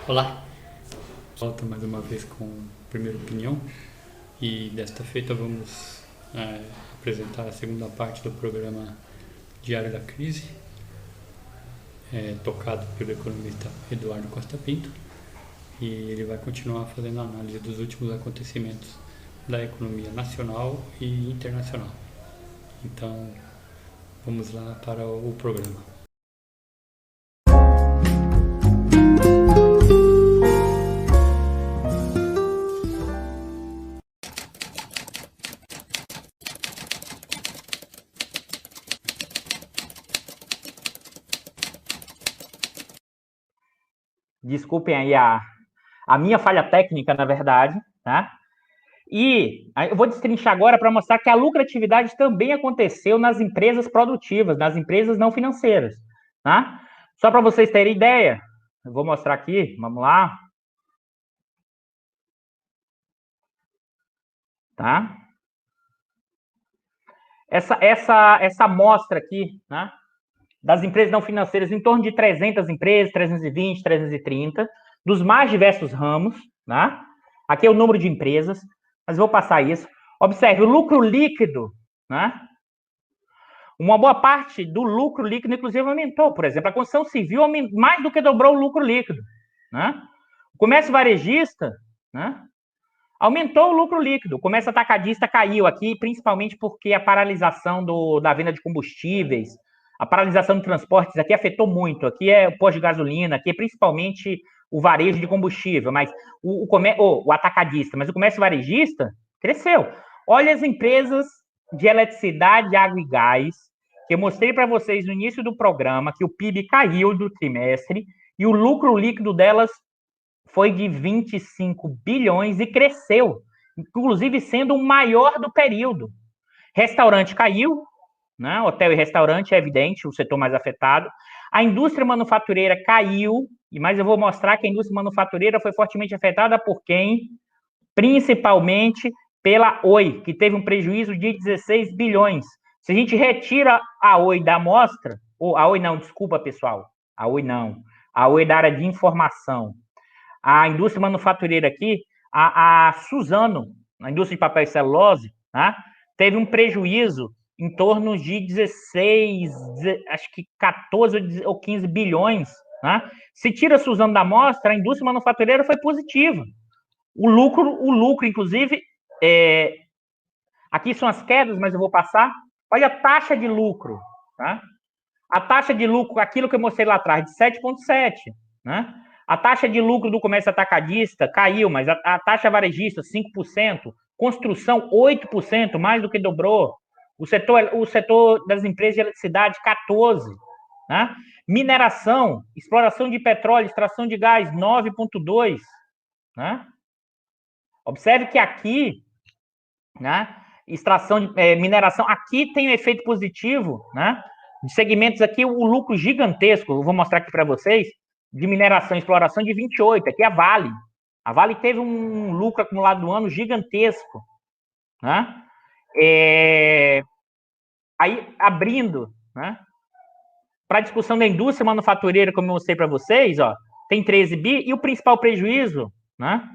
Olá, volto mais uma vez com a primeira opinião e desta feita vamos apresentar a segunda parte do programa Diário da Crise, tocado pelo economista Eduardo Costa Pinto, e ele vai continuar fazendo a análise dos últimos acontecimentos da economia nacional e internacional. Então, vamos lá para o programa. Desculpem aí a minha falha técnica, na verdade, tá? E eu vou destrinchar agora para mostrar que a lucratividade também aconteceu nas empresas produtivas, nas empresas não financeiras, tá? Só para vocês terem ideia, eu vou mostrar aqui, vamos lá. Tá? Essa amostra aqui, né, das empresas não financeiras, em torno de 300 empresas, 320, 330, dos mais diversos ramos, né? Aqui é o número de empresas, mas vou passar isso. Observe, o lucro líquido, né? Uma boa parte do lucro líquido, inclusive, aumentou. Por exemplo, a construção civil mais do que dobrou o lucro líquido, né? O comércio varejista, né, aumentou o lucro líquido. O comércio atacadista caiu aqui, principalmente porque a paralisação da venda de combustíveis, a paralisação de transportes aqui afetou muito. Aqui é o posto de gasolina, aqui é principalmente o varejo de combustível, mas o atacadista, mas o comércio varejista cresceu. Olha as empresas de eletricidade, água e gás, que eu mostrei para vocês no início do programa, que o PIB caiu do trimestre e o lucro líquido delas foi de 25 bilhões e cresceu, inclusive sendo o maior do período. Restaurante caiu, né? Hotel e restaurante é evidente, o setor mais afetado. A indústria manufatureira caiu, mas eu vou mostrar que a indústria manufatureira foi fortemente afetada por quem? Principalmente pela Oi, que teve um prejuízo de 16 bilhões. Se a gente retira a Oi da amostra, ou a Oi não, desculpa pessoal, a Oi não, a Oi da área de informação, a indústria manufatureira aqui, a Suzano, a indústria de papel e celulose, né, teve um prejuízo em torno de 16, acho que 14 ou 15 bilhões. Né? Se tira a Suzano da amostra, a indústria manufatureira foi positiva. O lucro inclusive, aqui são as quedas, mas eu vou passar. Olha a taxa de lucro. Tá? A taxa de lucro, aquilo que eu mostrei lá atrás, de 7,7. Né? A taxa de lucro do comércio atacadista caiu, mas a taxa varejista, 5%. Construção, 8%, mais do que dobrou. O setor das empresas de eletricidade, 14%. Né? Mineração, exploração de petróleo, extração de gás, 9,2%. Né? Observe que aqui, né, extração de mineração, aqui tem um efeito positivo, né? De segmentos aqui, o lucro gigantesco, eu vou mostrar aqui para vocês, de mineração e exploração de 28, aqui é a Vale. A Vale teve um lucro acumulado do ano gigantesco. Né? Aí, abrindo, né, para a discussão da indústria manufatureira, como eu mostrei para vocês, ó, tem 13 bi, e o principal prejuízo, né,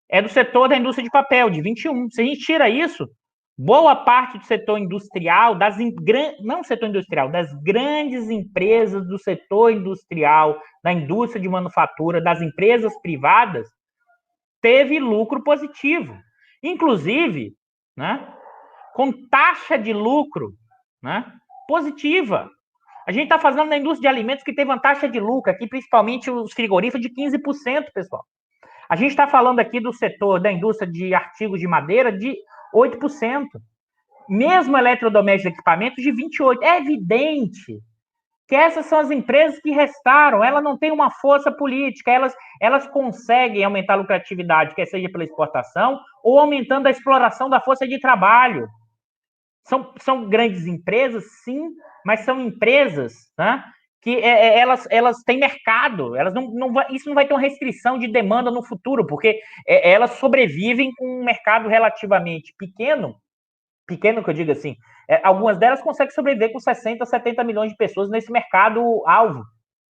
é do setor da indústria de papel, de 21. Se a gente tira isso, boa parte do setor industrial, não setor industrial, das grandes empresas do setor industrial, da indústria de manufatura, das empresas privadas, teve lucro positivo. Inclusive, né, com taxa de lucro, né, positiva. A gente está falando da indústria de alimentos que teve uma taxa de lucro, aqui principalmente os frigoríficos, de 15%, pessoal. A gente está falando aqui do setor da indústria de artigos de madeira de 8%. Mesmo eletrodomésticos e equipamentos de 28%. É evidente que essas são as empresas que restaram. Elas não têm uma força política. Elas conseguem aumentar a lucratividade, quer seja pela exportação ou aumentando a exploração da força de trabalho. São grandes empresas, sim, mas são empresas, né, que elas têm mercado, isso não vai ter uma restrição de demanda no futuro, porque elas sobrevivem com um mercado relativamente pequeno que eu digo assim, algumas delas conseguem sobreviver com 60, 70 milhões de pessoas nesse mercado alvo.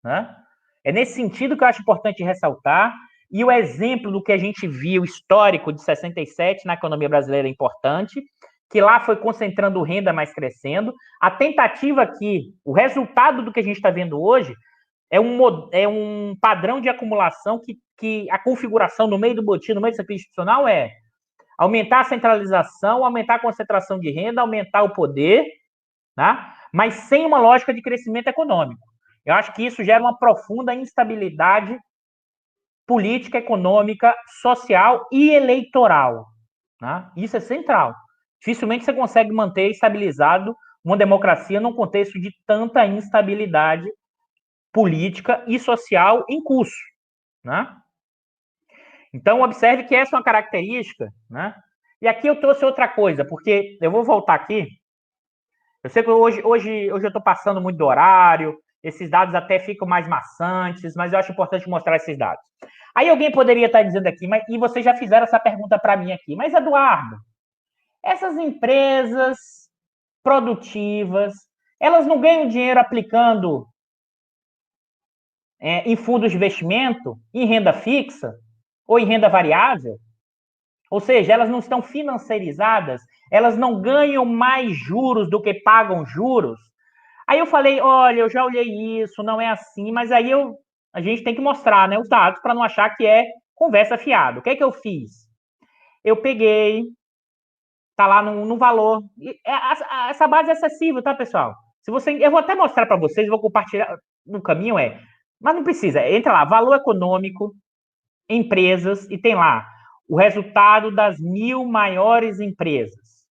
Né? É nesse sentido que eu acho importante ressaltar e o exemplo do que a gente viu histórico de 67 na economia brasileira é importante, que lá foi concentrando renda, mais crescendo. A tentativa aqui, o resultado do que a gente está vendo hoje é um padrão de acumulação que a configuração no meio do botim, no meio do setor institucional aumentar a centralização, aumentar a concentração de renda, aumentar o poder, tá? Mas sem uma lógica de crescimento econômico. Eu acho que isso gera uma profunda instabilidade política, econômica, social e eleitoral. Tá? Isso é central. Dificilmente você consegue manter estabilizado uma democracia num contexto de tanta instabilidade política e social em curso. Né? Então, observe que essa é uma característica. Né? E aqui eu trouxe outra coisa, porque eu vou voltar aqui. Eu sei que hoje eu estou passando muito do horário, esses dados até ficam mais maçantes, mas eu acho importante mostrar esses dados. Aí alguém poderia estar dizendo aqui, e vocês já fizeram essa pergunta para mim aqui, mas Eduardo, essas empresas produtivas, elas não ganham dinheiro aplicando em fundos de investimento, em renda fixa ou em renda variável? Ou seja, elas não estão financiarizadas, elas não ganham mais juros do que pagam juros. Aí eu falei, olha, eu já olhei isso, não é assim, mas aí a gente tem que mostrar, né, os dados para não achar que é conversa fiada. O que é que eu fiz? Eu peguei, tá lá no valor. Essa base é acessível, tá, pessoal? Eu vou até mostrar para vocês, vou compartilhar no caminho, mas não precisa. Entra lá, valor econômico, empresas, e tem lá o resultado das 1.000 maiores empresas,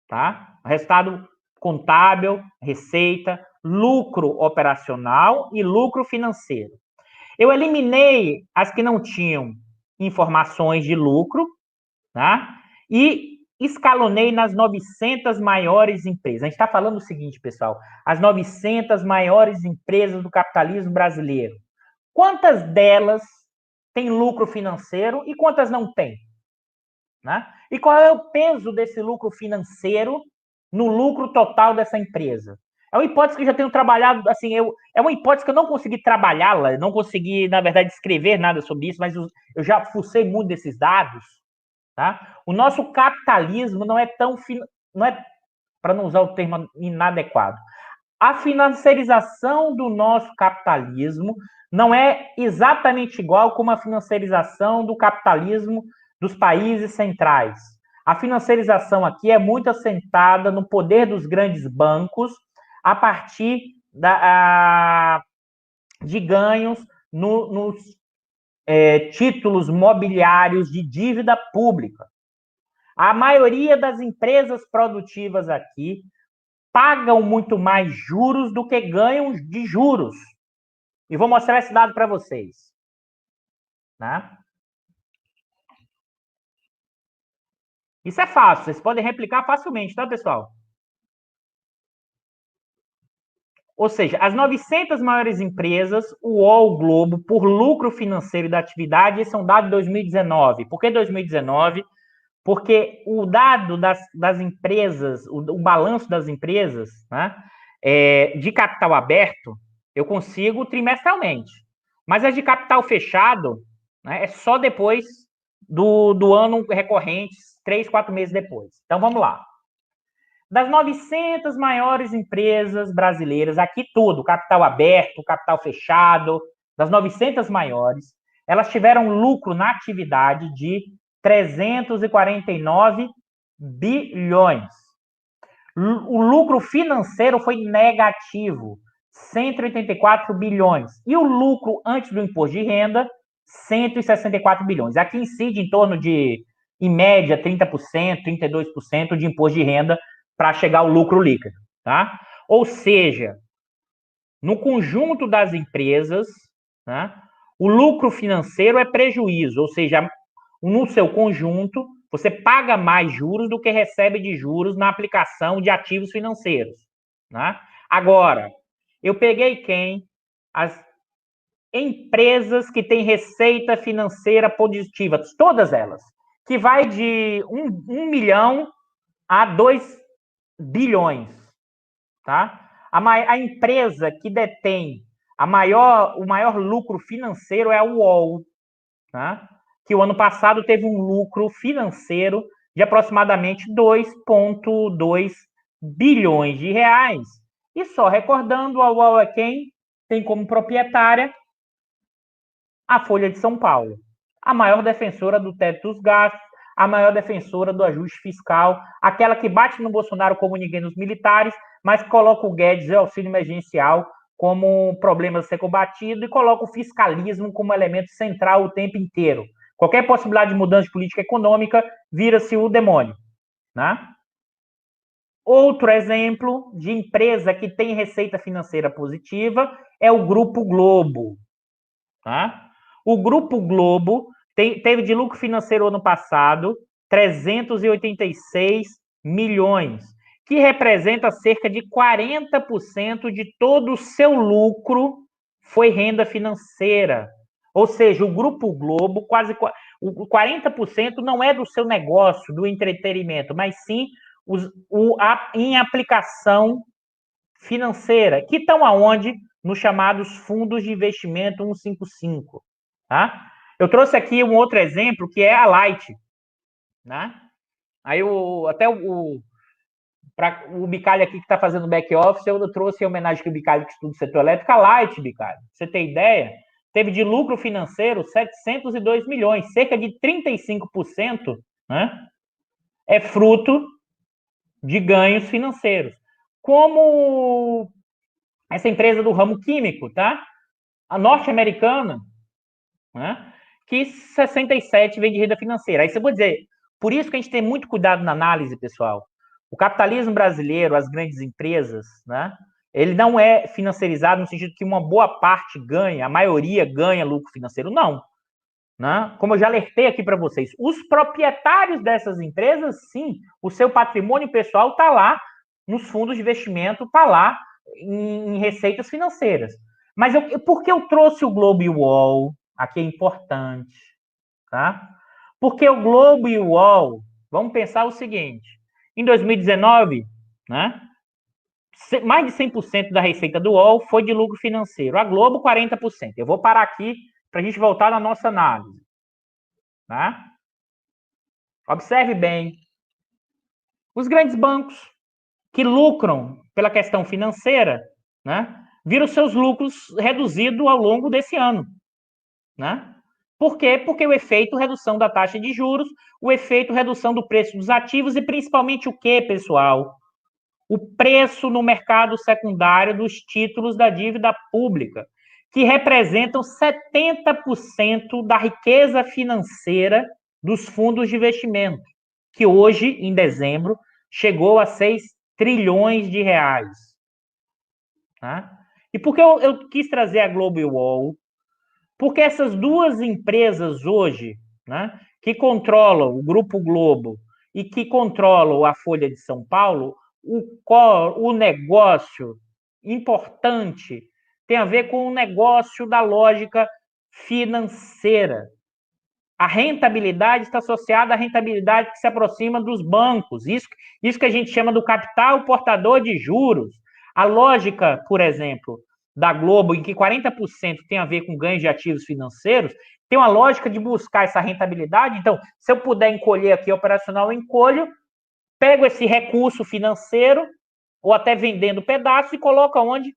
tá? O resultado contábil, receita, lucro operacional e lucro financeiro. Eu eliminei as que não tinham informações de lucro, tá? E escalonei nas 900 maiores empresas. A gente está falando o seguinte, pessoal, as 900 maiores empresas do capitalismo brasileiro. Quantas delas têm lucro financeiro e quantas não têm? Né? E qual é o peso desse lucro financeiro no lucro total dessa empresa? É uma hipótese que eu já tenho trabalhado, assim, é uma hipótese que eu não consegui trabalhá-la, não consegui, na verdade, escrever nada sobre isso, mas eu já fucei muito desses dados. Tá? O nosso capitalismo não é tão... não é, para não usar o termo inadequado, a financiarização do nosso capitalismo não é exatamente igual como a financiarização do capitalismo dos países centrais. A financiarização aqui é muito assentada no poder dos grandes bancos a partir de ganhos nos títulos mobiliários de dívida pública. A maioria das empresas produtivas aqui pagam muito mais juros do que ganham de juros. E vou mostrar esse dado para vocês. Né? Isso é fácil, vocês podem replicar facilmente, tá, pessoal? Ou seja, as 900 maiores empresas, o UOL Globo, por lucro financeiro da atividade, esse é um dado de 2019. Por que 2019? Porque o dado das empresas, o balanço das empresas, né, de capital aberto, eu consigo trimestralmente. Mas as de capital fechado, né, é só depois do ano recorrente, 3, 4 meses depois. Então, vamos lá. Das 900 maiores empresas brasileiras, aqui tudo, capital aberto, capital fechado, das 900 maiores, elas tiveram lucro na atividade de 349 bilhões. O lucro financeiro foi negativo, 184 bilhões. E o lucro antes do imposto de renda, 164 bilhões. Aqui incide em torno de, em média, 30%, 32% de imposto de renda para chegar ao lucro líquido. Tá? Ou seja, no conjunto das empresas, né, o lucro financeiro é prejuízo, ou seja, no seu conjunto, você paga mais juros do que recebe de juros na aplicação de ativos financeiros. Né? Agora, eu peguei quem? As empresas que têm receita financeira positiva, todas elas, que vai de 1 milhão a 2 bilhões. Tá? A empresa que detém o maior lucro financeiro é a UOL, tá? Que o ano passado teve um lucro financeiro de aproximadamente 2,2 bilhões de reais. E só recordando, a UOL é quem tem como proprietária a Folha de São Paulo, a maior defensora do teto dos gastos, a maior defensora do ajuste fiscal, aquela que bate no Bolsonaro como ninguém nos militares, mas coloca o Guedes e o auxílio emergencial como um problema a ser combatido e coloca o fiscalismo como elemento central o tempo inteiro. Qualquer possibilidade de mudança de política econômica vira-se o demônio, né? Outro exemplo de empresa que tem receita financeira positiva é o Grupo Globo. Tá? O Grupo Globo teve de lucro financeiro ano passado 386 milhões, que representa cerca de 40% de todo o seu lucro foi renda financeira. Ou seja, o Grupo Globo, quase 40% não é do seu negócio, do entretenimento, mas sim em aplicação financeira, que estão aonde? Nos chamados fundos de investimento 155. Tá? Eu trouxe aqui um outro exemplo, que é a Light. Né? Aí até o Bicalho aqui que está fazendo back-office, eu trouxe em homenagem ao Bicalho que estuda o setor elétrico, a Light, Bicalho. Pra você ter ideia, teve de lucro financeiro 702 milhões, cerca de 35%, né? É fruto de ganhos financeiros. Como essa empresa do ramo químico, tá? A norte-americana, né? Que 67 vem de renda financeira. Aí você pode dizer, por isso que a gente tem muito cuidado na análise, pessoal. O capitalismo brasileiro, as grandes empresas, né? Ele não é financiarizado no sentido que uma boa parte ganha, a maioria ganha lucro financeiro. Não. Né? Como eu já alertei aqui para vocês, os proprietários dessas empresas, sim, o seu patrimônio pessoal está lá nos fundos de investimento, está lá em receitas financeiras. Mas por que eu trouxe o Globo e o UOL? Aqui é importante, tá? Porque o Globo e o UOL, vamos pensar o seguinte, em 2019, né, mais de 100% da receita do UOL foi de lucro financeiro, a Globo 40%. Eu vou parar aqui para a gente voltar na nossa análise. Tá? Observe bem, os grandes bancos que lucram pela questão financeira, né, viram seus lucros reduzidos ao longo desse ano. Né? Por quê? Porque o efeito redução da taxa de juros, o efeito redução do preço dos ativos e principalmente o que, pessoal? O preço no mercado secundário dos títulos da dívida pública, que representam 70% da riqueza financeira dos fundos de investimento, que hoje, em dezembro, chegou a 6 trilhões de reais. Tá? E por que eu quis trazer a Globo e o UOL? Porque essas duas empresas hoje, né, que controlam o Grupo Globo e que controlam a Folha de São Paulo, o negócio importante tem a ver com o negócio da lógica financeira. A rentabilidade está associada à rentabilidade que se aproxima dos bancos. Isso que a gente chama do capital portador de juros. A lógica, por exemplo, da Globo, em que 40% tem a ver com ganhos de ativos financeiros, tem uma lógica de buscar essa rentabilidade. Então, se eu puder encolher aqui operacional, eu encolho, pego esse recurso financeiro, ou até vendendo pedaço, e coloco onde?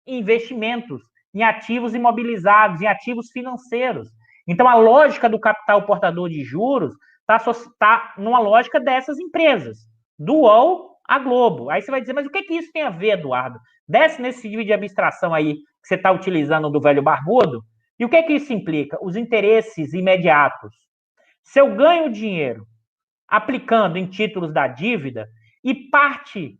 Investimentos, em ativos imobilizados, em ativos financeiros. Então, a lógica do capital portador de juros está numa lógica dessas empresas, do UOL à Globo. Aí você vai dizer, mas o que isso tem a ver, Eduardo? Desce nesse nível de abstração aí que você está utilizando do velho barbudo, e o que isso implica? Os interesses imediatos. Se eu ganho dinheiro aplicando em títulos da dívida e parte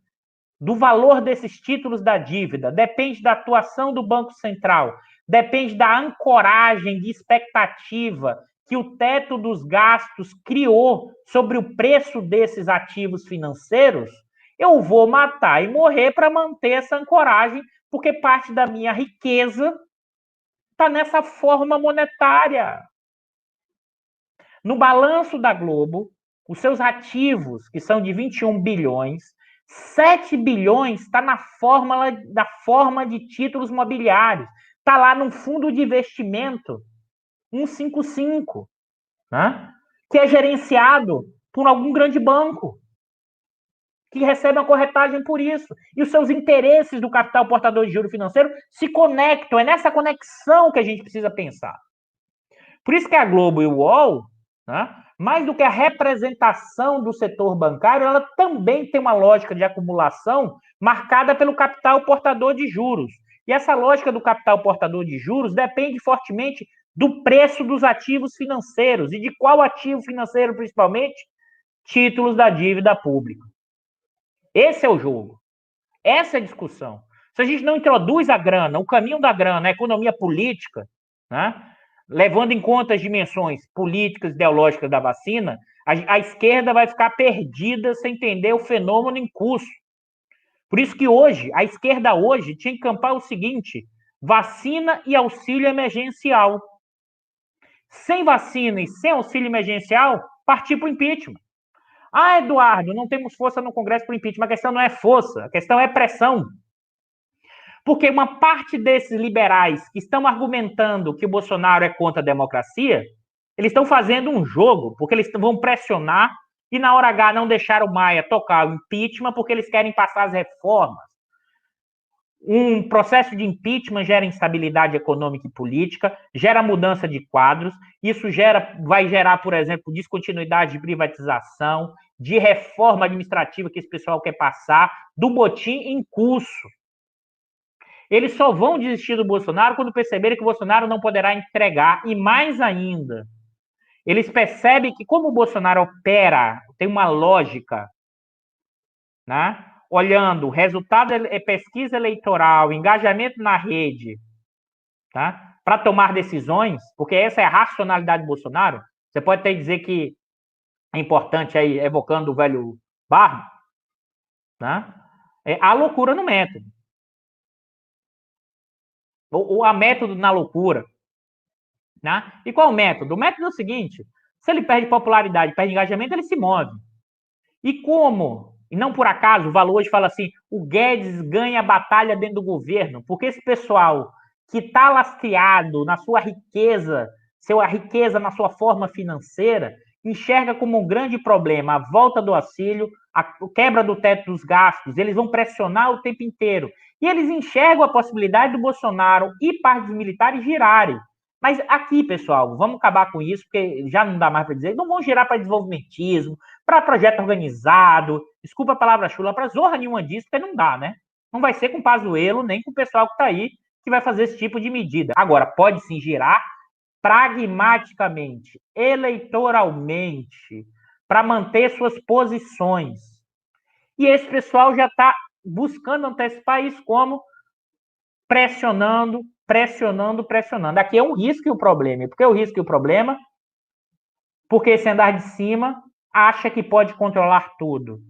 do valor desses títulos da dívida depende da atuação do Banco Central, depende da ancoragem de expectativa que o teto dos gastos criou sobre o preço desses ativos financeiros, eu vou matar e morrer para manter essa ancoragem, porque parte da minha riqueza está nessa forma monetária. No balanço da Globo, os seus ativos, que são de 21 bilhões, 7 bilhões está na forma de títulos mobiliários. Está lá num fundo de investimento. 155, né? Que é gerenciado por algum grande banco, que recebe uma corretagem por isso. E os seus interesses do capital portador de juros financeiro se conectam. É nessa conexão que a gente precisa pensar. Por isso que a Globo e o UOL, né, mais do que a representação do setor bancário, ela também tem uma lógica de acumulação marcada pelo capital portador de juros. E essa lógica do capital portador de juros depende fortemente do preço dos ativos financeiros. E de qual ativo financeiro, principalmente? Títulos da dívida pública. Esse é o jogo. Essa é a discussão. Se a gente não introduz a grana, o caminho da grana, a economia política, né, levando em conta as dimensões políticas, ideológicas da vacina, a esquerda vai ficar perdida sem entender o fenômeno em curso. Por isso que hoje, a esquerda hoje tinha que encampar o seguinte: vacina e auxílio emergencial. Sem vacina e sem auxílio emergencial, partir para o impeachment. Ah, Eduardo, não temos força no Congresso para o impeachment. A questão não é força, a questão é pressão. Porque uma parte desses liberais que estão argumentando que o Bolsonaro é contra a democracia, eles estão fazendo um jogo, porque eles vão pressionar e na hora H não deixar o Maia tocar o impeachment porque eles querem passar as reformas. Um processo de impeachment gera instabilidade econômica e política, gera mudança de quadros, isso vai gerar, por exemplo, descontinuidade de privatização, de reforma administrativa que esse pessoal quer passar, do motim em curso. Eles só vão desistir do Bolsonaro quando perceberem que o Bolsonaro não poderá entregar, e mais ainda, eles percebem que como o Bolsonaro opera, tem uma lógica, né? Olhando resultado pesquisa eleitoral, engajamento na rede, tá? Para tomar decisões, porque essa é a racionalidade do Bolsonaro. Você pode até dizer que é importante aí, evocando o velho Barro, né? A loucura no método. Ou a método na loucura. Né? E qual é o método? O método é o seguinte: se ele perde popularidade, perde engajamento, ele se move. E como? E não por acaso, o Valor hoje fala assim: o Guedes ganha a batalha dentro do governo, porque esse pessoal que está lastreado na sua riqueza, na sua forma financeira, enxerga como um grande problema a volta do auxílio, a quebra do teto dos gastos, eles vão pressionar o tempo inteiro. E eles enxergam a possibilidade do Bolsonaro e parte dos militares girarem. Mas aqui, pessoal, vamos acabar com isso, porque já não dá mais para dizer, não vão girar para desenvolvimentismo, para projeto organizado, desculpa a palavra chula, para zorra nenhuma disso, porque não dá, né? Não vai ser com o Pazuello, nem com o pessoal que está aí, que vai fazer esse tipo de medida. Agora, pode sim girar pragmaticamente, eleitoralmente, para manter suas posições. E esse pessoal já está buscando antecipar isso como pressionando. Aqui é um risco e o problema. Por que o risco e o problema? Porque esse andar de cima acha que pode controlar tudo.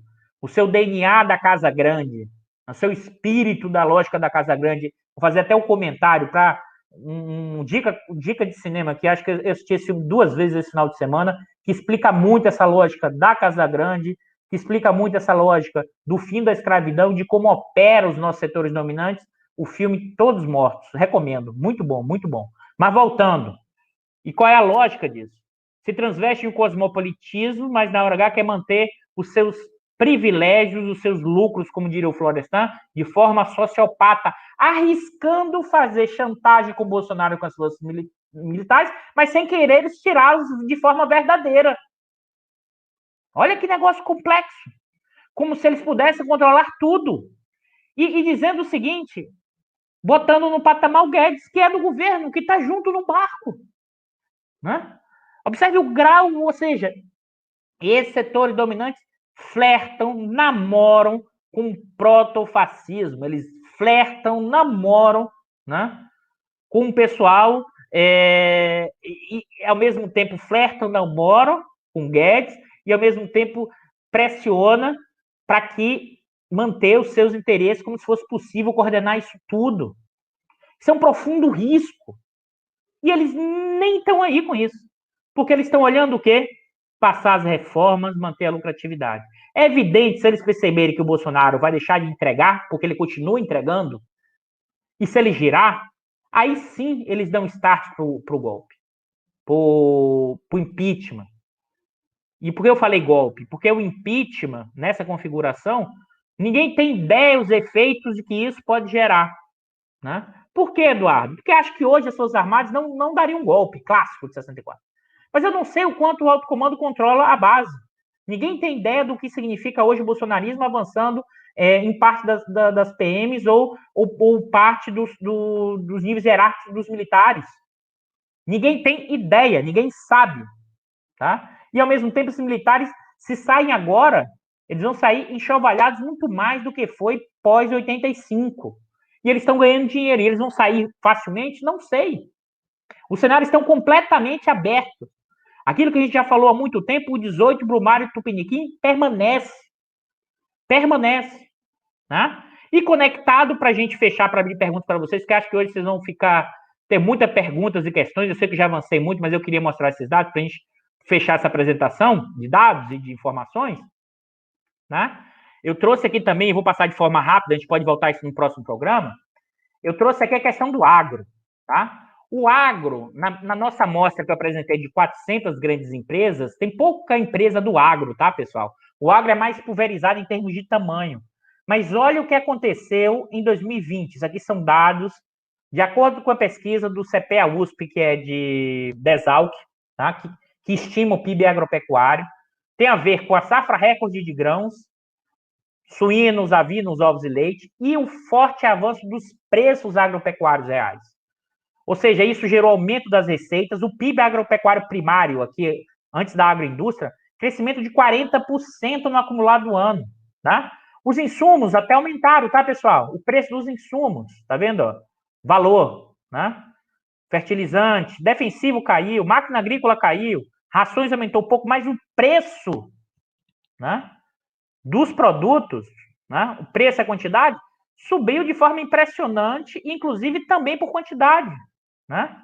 O seu DNA da Casa Grande, o seu espírito da lógica da Casa Grande. Vou fazer até um comentário para dica de cinema que acho que eu assisti esse filme 2 vezes esse final de semana, que explica muito essa lógica da Casa Grande, que explica muito essa lógica do fim da escravidão, de como opera os nossos setores dominantes. O filme Todos Mortos, recomendo, muito bom, muito bom. Mas voltando, e qual é a lógica disso? Se transveste em um cosmopolitismo, mas na hora H quer manter os seus privilégios, os seus lucros, como diria o Florestan, de forma sociopata, arriscando fazer chantagem com o Bolsonaro e com as forças militares, mas sem querer eles tirá-los de forma verdadeira. Olha que negócio complexo. Como se eles pudessem controlar tudo. E dizendo o seguinte, botando no patamar o Guedes, que é do governo, que está junto no barco. Né? Observe o grau, ou seja, esses setores dominantes flertam, namoram com o protofascismo. Eles flertam, namoram, né, com o pessoal e ao mesmo tempo flertam, namoram com o Guedes e ao mesmo tempo pressiona para que manter os seus interesses como se fosse possível coordenar isso tudo. Isso é um profundo risco. E eles nem estão aí com isso. Porque eles estão olhando o quê? Passar as reformas, manter a lucratividade. É evidente, se eles perceberem que o Bolsonaro vai deixar de entregar, porque ele continua entregando, e se ele girar, aí sim eles dão start para o golpe. por impeachment. E por que eu falei golpe? Porque o impeachment, nessa configuração, ninguém tem ideia dos efeitos de que isso pode gerar. Né? Por que, Eduardo? Porque acho que hoje as Forças Armadas não dariam um golpe clássico de 64. Mas eu não sei o quanto o alto comando controla a base. Ninguém tem ideia do que significa hoje o bolsonarismo avançando em parte das PMs ou parte dos níveis hierárquicos dos militares. Ninguém tem ideia, ninguém sabe. Tá? E, ao mesmo tempo, esses militares, se saem agora, eles vão sair enxovalhados muito mais do que foi pós-85. E eles estão ganhando dinheiro. E eles vão sair facilmente? Não sei. Os cenários estão completamente abertos. Aquilo que a gente já falou há muito tempo, o 18, Brumário e Tupiniquim, permanece. Permanece. Né? E conectado, para a gente fechar, para abrir perguntas para vocês, que acho que hoje vocês vão ter muitas perguntas e questões. Eu sei que já avancei muito, mas eu queria mostrar esses dados para a gente fechar essa apresentação de dados e de informações. Né? Eu trouxe aqui também, vou passar de forma rápida, a gente pode voltar isso no próximo programa. Eu trouxe aqui a questão do agro. Tá? O agro, na nossa amostra que eu apresentei de 400 grandes empresas, tem pouca empresa do agro, tá, pessoal? O agro é mais pulverizado em termos de tamanho. Mas olha o que aconteceu em 2020. Isso aqui são dados de acordo com a pesquisa do CPA-USP, que é de Desalc, tá? que estima o PIB agropecuário. Tem a ver com a safra recorde de grãos, suínos, avinos, ovos e leite, e o forte avanço dos preços agropecuários reais. Ou seja, isso gerou aumento das receitas, o PIB agropecuário primário, aqui, antes da agroindústria, crescimento de 40% no acumulado do ano. Tá? Os insumos até aumentaram, tá, pessoal? O preço dos insumos, tá vendo? Valor, né? Fertilizante, defensivo caiu, máquina agrícola caiu, rações aumentou um pouco, mas o preço, né, dos produtos, né, o preço e a quantidade, subiu de forma impressionante, inclusive também por quantidade. Né?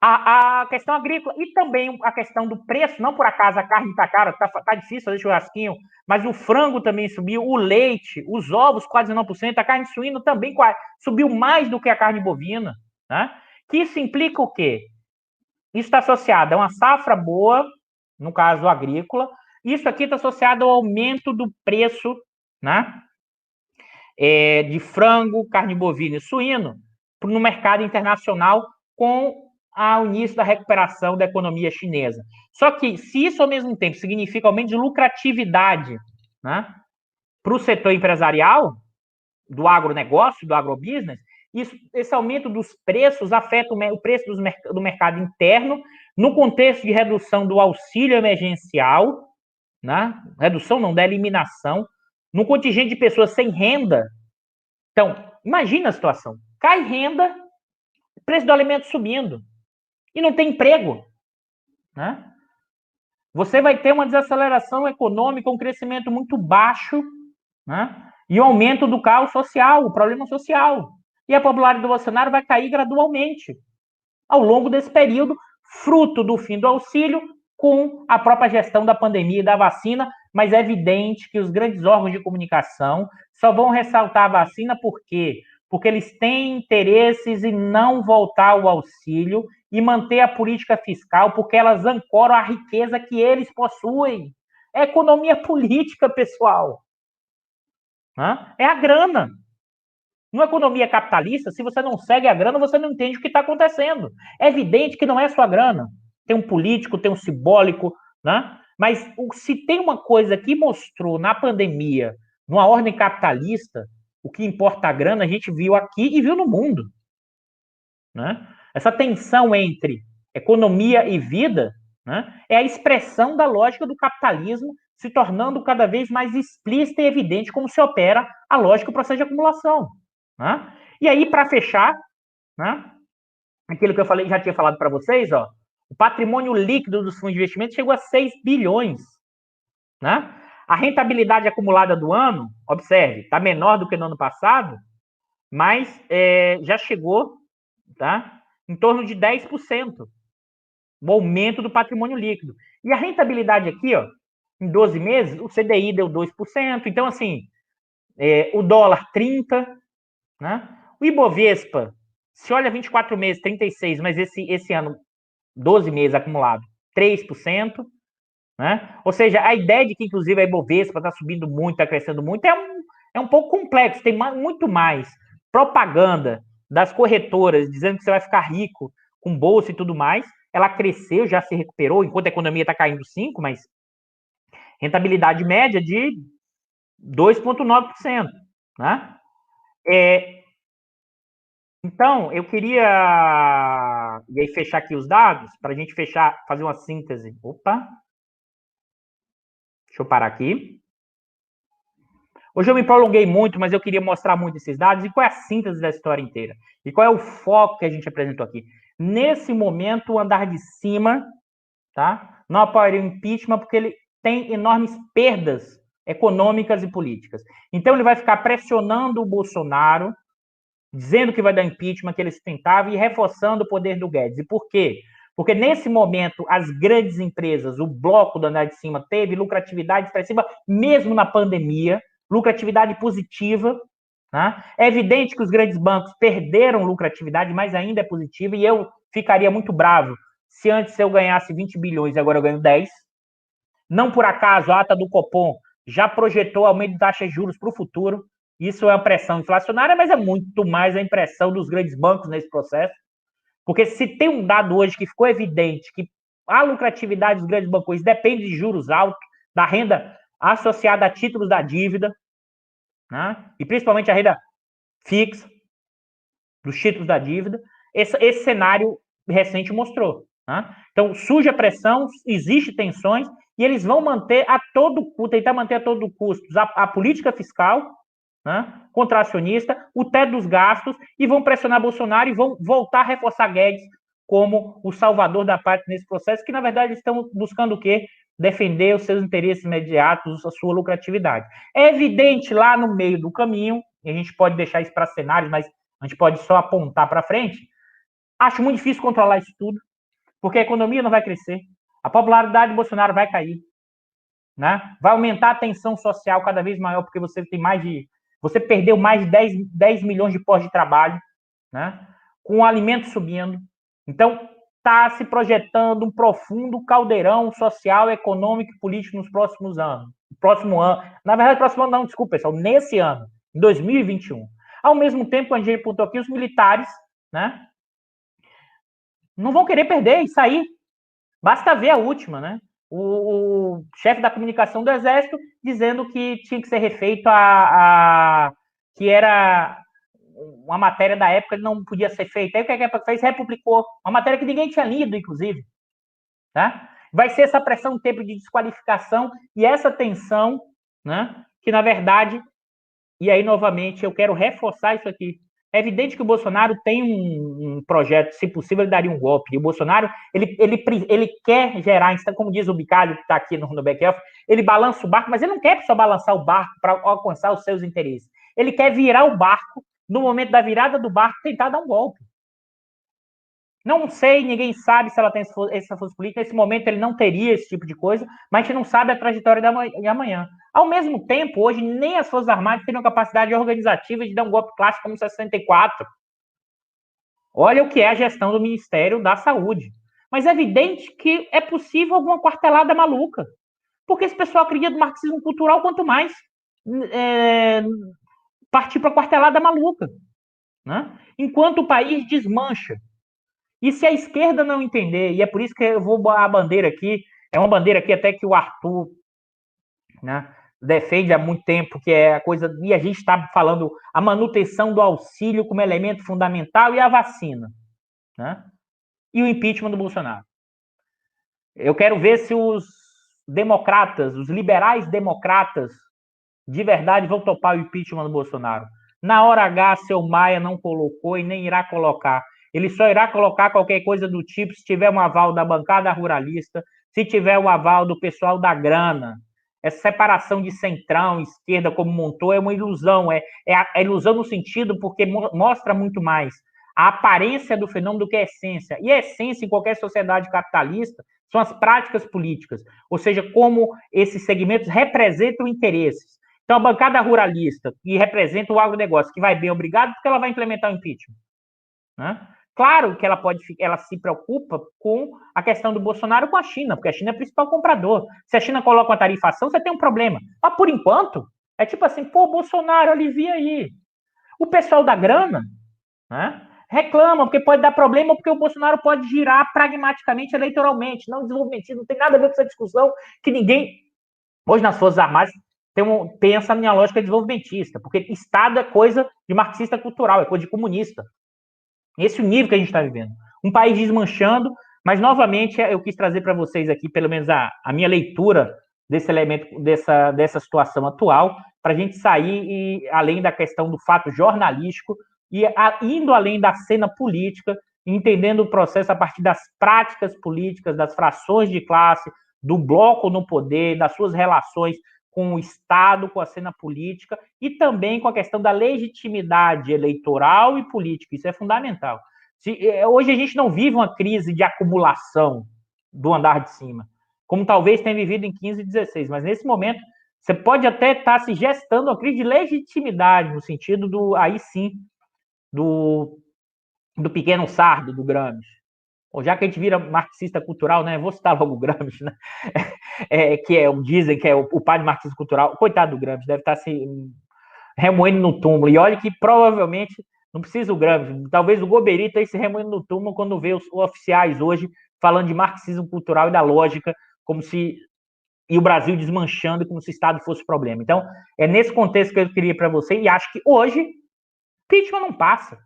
A questão agrícola e também a questão do preço, não por acaso a carne está cara, tá difícil fazer churrasquinho, mas o frango também subiu, o leite, os ovos quase 19%, a carne suína também subiu mais do que a carne bovina. Né? Que isso implica o quê? Isso está associado a uma safra boa, no caso agrícola, isso aqui está associado ao aumento do preço, né, de frango, carne bovina e suíno no mercado internacional com o início da recuperação da economia chinesa. Só que, se isso ao mesmo tempo significa aumento de lucratividade, né, para o setor empresarial, do agronegócio, do agrobusiness, esse aumento dos preços afeta o preço do mercado interno, no contexto de redução do auxílio emergencial, né, redução não, da eliminação, no contingente de pessoas sem renda. Então, imagina a situação. Cai renda, preço do alimento subindo. E não tem emprego. Né? Você vai ter uma desaceleração econômica, um crescimento muito baixo, né? E o aumento do caos social, o problema social. E a popularidade do Bolsonaro vai cair gradualmente ao longo desse período, fruto do fim do auxílio, com a própria gestão da pandemia e da vacina, mas é evidente que os grandes órgãos de comunicação só vão ressaltar a vacina por quê? Porque eles têm interesses em não voltar o auxílio e manter a política fiscal, porque elas ancoram a riqueza que eles possuem. É economia política, pessoal. É a grana. Numa economia capitalista, se você não segue a grana, você não entende o que está acontecendo. É evidente que não é só a grana. Tem um político, tem um simbólico, né? Mas se tem uma coisa que mostrou na pandemia, numa ordem capitalista, o que importa a grana, a gente viu aqui e viu no mundo. Né? Essa tensão entre economia e vida, né, é a expressão da lógica do capitalismo se tornando cada vez mais explícita e evidente como se opera a lógica do processo de acumulação. Né? E aí, para fechar, né, aquilo que eu já tinha falado para vocês, ó, o patrimônio líquido dos fundos de investimento chegou a 6 bilhões. Né? A rentabilidade acumulada do ano, observe, está menor do que no ano passado, mas já chegou, tá, em torno de 10%, o aumento do patrimônio líquido. E a rentabilidade aqui, ó, em 12 meses, o CDI deu 2%, então, assim, o dólar 30%, né? O Ibovespa, se olha 24 meses, 36%, mas esse ano 12 meses acumulado, 3%, né? Ou seja, a ideia de que, inclusive, a Ibovespa está subindo muito, está crescendo muito, é um pouco complexo, tem muito mais propaganda das corretoras dizendo que você vai ficar rico com bolsa e tudo mais. Ela cresceu, já se recuperou, enquanto a economia está caindo 5%, mas rentabilidade média de 2,9%, né? Então, eu queria e aí fechar aqui os dados, para a gente fechar, fazer uma síntese. Opa! Deixa eu parar aqui. Hoje eu me prolonguei muito, mas eu queria mostrar muito esses dados e qual é a síntese da história inteira. E qual é o foco que a gente apresentou aqui. Nesse momento, o andar de cima, tá? Não apoiaria o impeachment porque ele tem enormes perdas econômicas e políticas. Então, ele vai ficar pressionando o Bolsonaro, dizendo que vai dar impeachment, que ele sustentava, e reforçando o poder do Guedes. E por quê? Porque nesse momento, as grandes empresas, o bloco do andar de cima, teve lucratividade expressiva, mesmo na pandemia, lucratividade positiva. Né? É evidente que os grandes bancos perderam lucratividade, mas ainda é positiva, e eu ficaria muito bravo se antes eu ganhasse 20 bilhões e agora eu ganho 10. Não por acaso, a ata do Copom já projetou aumento de taxas de juros para o futuro. Isso é uma pressão inflacionária, mas é muito mais a impressão dos grandes bancos nesse processo. Porque se tem um dado hoje que ficou evidente que a lucratividade dos grandes bancos depende de juros altos, da renda associada a títulos da dívida, né? E principalmente a renda fixa dos títulos da dívida, esse cenário recente mostrou. Né? Então, surge a pressão, existe tensões, e eles vão manter a todo custo, tentar manter a todo custo a política fiscal, né, contracionista, o teto dos gastos, e vão pressionar Bolsonaro e vão voltar a reforçar Guedes como o salvador da pátria nesse processo, que na verdade estão buscando o quê? Defender os seus interesses imediatos, a sua lucratividade. É evidente lá no meio do caminho, e a gente pode deixar isso para cenários, mas a gente pode só apontar para frente. Acho muito difícil controlar isso tudo, porque a economia não vai crescer, a popularidade de Bolsonaro vai cair, né? Vai aumentar a tensão social cada vez maior, porque você perdeu mais de 10 milhões de postos de trabalho, né? Com o alimento subindo. Então, está se projetando um profundo caldeirão social, econômico e político nos próximos anos. Próximo ano. Na verdade, próximo ano não, desculpa, pessoal. Nesse ano, em 2021. Ao mesmo tempo, a gente apontou aqui, os militares, né? Não vão querer perder e sair. Basta ver a última, né? O chefe da comunicação do Exército dizendo que tinha que ser refeito que era uma matéria da época, ele não podia ser feita. Aí o que a época fez? Republicou. Uma matéria que ninguém tinha lido, inclusive. Tá? Vai ser essa pressão, tempo de desqualificação e essa tensão, né? Que, na verdade, e aí, novamente, eu quero reforçar isso aqui. É evidente que o Bolsonaro tem um projeto, se possível, ele daria um golpe. E o Bolsonaro, ele quer gerar, como diz o Bicalho, que está aqui no back-off, ele balança o barco, mas ele não quer só balançar o barco para alcançar os seus interesses. Ele quer virar o barco, no momento da virada do barco, tentar dar um golpe. Não sei, ninguém sabe se ela tem essa força política. Nesse momento, ele não teria esse tipo de coisa, mas a gente não sabe a trajetória de amanhã. Ao mesmo tempo, hoje, nem as Forças Armadas teriam capacidade organizativa de dar um golpe clássico como 64. Olha o que é a gestão do Ministério da Saúde. Mas é evidente que é possível alguma quartelada maluca. Porque esse pessoal acredita no marxismo cultural, quanto mais partir para a quartelada maluca. Né? Enquanto o país desmancha. E se a esquerda não entender, e é por isso que eu vou botar a bandeira aqui, é uma bandeira aqui até que o Arthur, né, defende há muito tempo, que é a coisa, e a gente está falando a manutenção do auxílio como elemento fundamental e a vacina, né, e o impeachment do Bolsonaro. Eu quero ver se os democratas, os liberais democratas, de verdade vão topar o impeachment do Bolsonaro. Na hora H, seu Maia não colocou e nem irá colocar. Ele só irá colocar qualquer coisa do tipo se tiver um aval da bancada ruralista, se tiver o aval do pessoal da grana. Essa separação de centrão, esquerda, como montou, é uma ilusão. É a ilusão no sentido porque mostra muito mais a aparência do fenômeno do que a essência. E a essência em qualquer sociedade capitalista são as práticas políticas, ou seja, como esses segmentos representam interesses. Então, a bancada ruralista, que representa o agronegócio, que vai bem, obrigado, porque ela vai implementar o impeachment. Né? Claro que ela se preocupa com a questão do Bolsonaro com a China, porque a China é o principal comprador. Se a China coloca uma tarifação, você tem um problema. Mas, por enquanto, é tipo assim, pô, Bolsonaro, alivia aí. O pessoal da grana, né, reclama, porque pode dar problema, porque o Bolsonaro pode girar pragmaticamente, eleitoralmente, não desenvolvimentista, não tem nada a ver com essa discussão, que ninguém, hoje nas Forças Armadas, pensa na lógica desenvolvimentista, porque Estado é coisa de marxista cultural, é coisa de comunista. Esse é o nível que a gente está vivendo. Um país desmanchando, mas novamente eu quis trazer para vocês aqui, pelo menos a minha leitura desse elemento, dessa situação atual, para a gente sair e além da questão do fato jornalístico e indo além da cena política, entendendo o processo a partir das práticas políticas, das frações de classe, do bloco no poder, das suas relações com o Estado, com a cena política e também com a questão da legitimidade eleitoral e política. Isso é fundamental. Hoje a gente não vive uma crise de acumulação do andar de cima, como talvez tenha vivido em 15 e 16, mas nesse momento você pode até estar se gestando uma crise de legitimidade, no sentido do, aí sim, do pequeno sardo, do Gramsci. Ou já que a gente vira marxista cultural, né? Vou citar logo o Gramsci, né? Dizem que é o pai do marxismo cultural. Coitado do Gramsci, deve estar se remoendo no túmulo. E olha que provavelmente não precisa o Gramsci, talvez o Goberi esteja se remoendo no túmulo quando vê os oficiais hoje falando de marxismo cultural e da lógica, como se e o Brasil desmanchando como se o Estado fosse o problema. Então, é nesse contexto que eu queria para você, e acho que hoje impeachment não passa.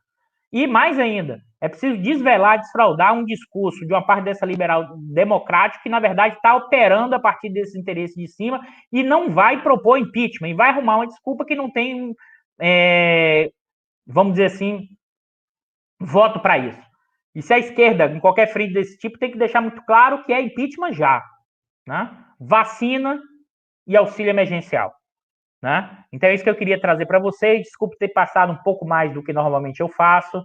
E mais ainda, é preciso desvelar, desfraudar um discurso de uma parte dessa liberal democrática que, na verdade, está operando a partir desses interesses de cima e não vai propor impeachment, e vai arrumar uma desculpa que não tem, vamos dizer assim, voto para isso. E se a esquerda, em qualquer frente desse tipo, tem que deixar muito claro que é impeachment já. Né? Vacina e auxílio emergencial. Né? Então é isso que eu queria trazer para vocês. Desculpe ter passado um pouco mais do que normalmente eu faço,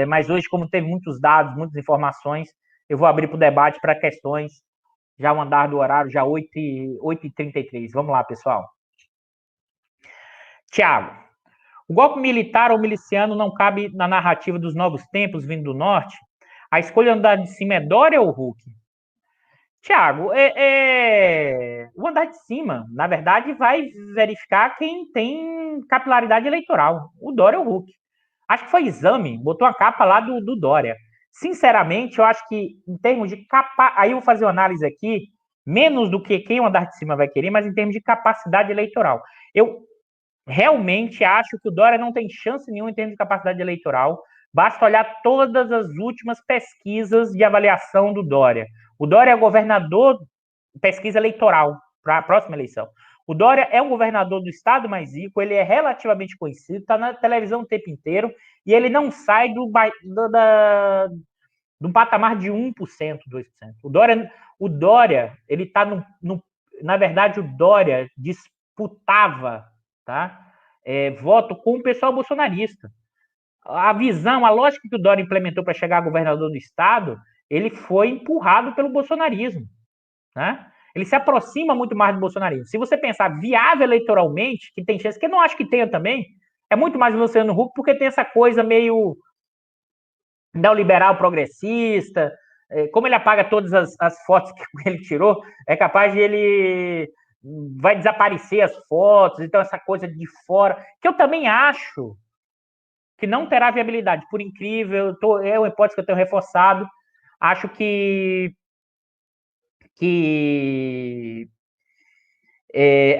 mas hoje, como teve muitos dados, muitas informações, eu vou abrir para o debate para questões, já o andar do horário, já 8h33. Vamos lá, pessoal. Tiago, o golpe militar ou miliciano não cabe na narrativa dos novos tempos vindo do norte? A escolha andar de cima é Dória ou Huck? Tiago, o andar de cima, na verdade, vai verificar quem tem capilaridade eleitoral. O Dória ou o Huck. Acho que foi Exame, botou a capa lá do Dória. Sinceramente, eu acho que em termos de aí eu vou fazer uma análise aqui, menos do que quem o andar de cima vai querer, mas em termos de capacidade eleitoral. Eu realmente acho que o Dória não tem chance nenhuma em termos de capacidade eleitoral. Basta olhar todas as últimas pesquisas de avaliação do Dória. O Dória é governador, pesquisa eleitoral para a próxima eleição. O Dória é um governador do estado mais rico, ele é relativamente conhecido, está na televisão o tempo inteiro, e ele não sai do patamar de 1%, 2%. O Dória ele está na verdade, o Dória disputava, tá? Voto com o pessoal bolsonarista. A visão, a lógica que o Dória implementou para chegar a governador do estado, ele foi empurrado pelo bolsonarismo, né? Ele se aproxima muito mais do bolsonarismo. Se você pensar viável eleitoralmente, que tem chance, que eu não acho que tenha também, é muito mais o Luciano Huck, porque tem essa coisa meio neoliberal progressista, como ele apaga todas as fotos que ele tirou, é capaz de ele vai desaparecer as fotos, então essa coisa de fora, que eu também acho que não terá viabilidade, por incrível, é uma hipótese que eu tenho reforçado, acho que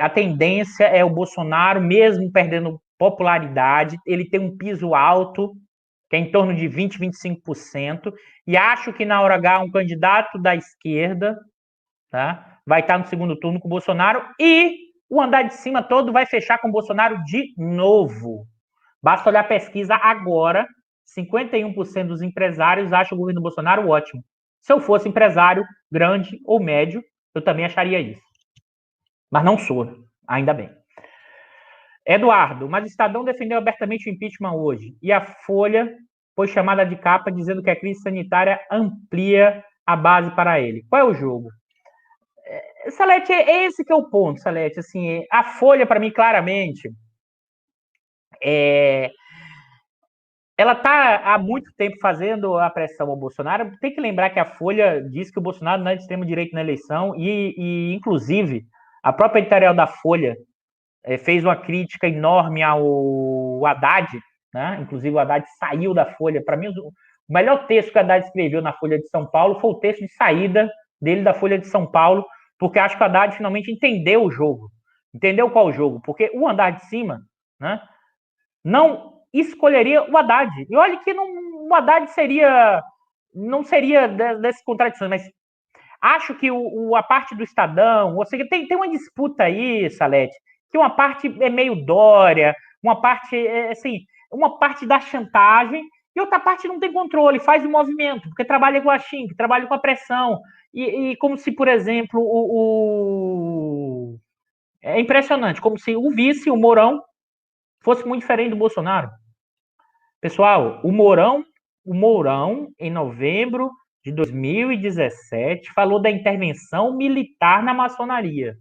a tendência é o Bolsonaro, mesmo perdendo popularidade, ele tem um piso alto, que é em torno de 20%, 25%, e acho que na hora H um candidato da esquerda, tá, vai estar no segundo turno com o Bolsonaro, e o andar de cima todo vai fechar com o Bolsonaro de novo. Basta olhar a pesquisa agora, 51% dos empresários acham o governo Bolsonaro ótimo. Se eu fosse empresário grande ou médio, eu também acharia isso. Mas não sou, ainda bem. Eduardo, mas o Estadão defendeu abertamente o impeachment hoje, e a Folha foi chamada de capa dizendo que a crise sanitária amplia a base para ele. Qual é o jogo? Salete, esse que é o ponto, Salete. Assim, a Folha, para mim, claramente, ela está há muito tempo fazendo a pressão ao Bolsonaro. Tem que lembrar que a Folha diz que o Bolsonaro não é de extremo-direito na eleição inclusive, a própria editorial da Folha fez uma crítica enorme ao Haddad, né? Inclusive, o Haddad saiu da Folha. Para mim, o melhor texto que o Haddad escreveu na Folha de São Paulo foi o texto de saída dele da Folha de São Paulo, porque acho que o Haddad finalmente entendeu o jogo. Entendeu qual o jogo? Porque o andar de cima, né, não escolheria o Haddad. E olha que não, o Haddad não seria dessas contradições, mas acho que a parte do Estadão, ou seja, tem uma disputa aí, Salete, que uma parte é meio Dória, uma parte assim, uma parte da chantagem e outra parte não tem controle, faz o movimento, porque trabalha com a Xing, trabalha com a pressão. E como se, por exemplo, é impressionante, como se o vice, o Mourão, fosse muito diferente do Bolsonaro. Pessoal, o Mourão, em novembro de 2017, falou da intervenção militar na maçonaria.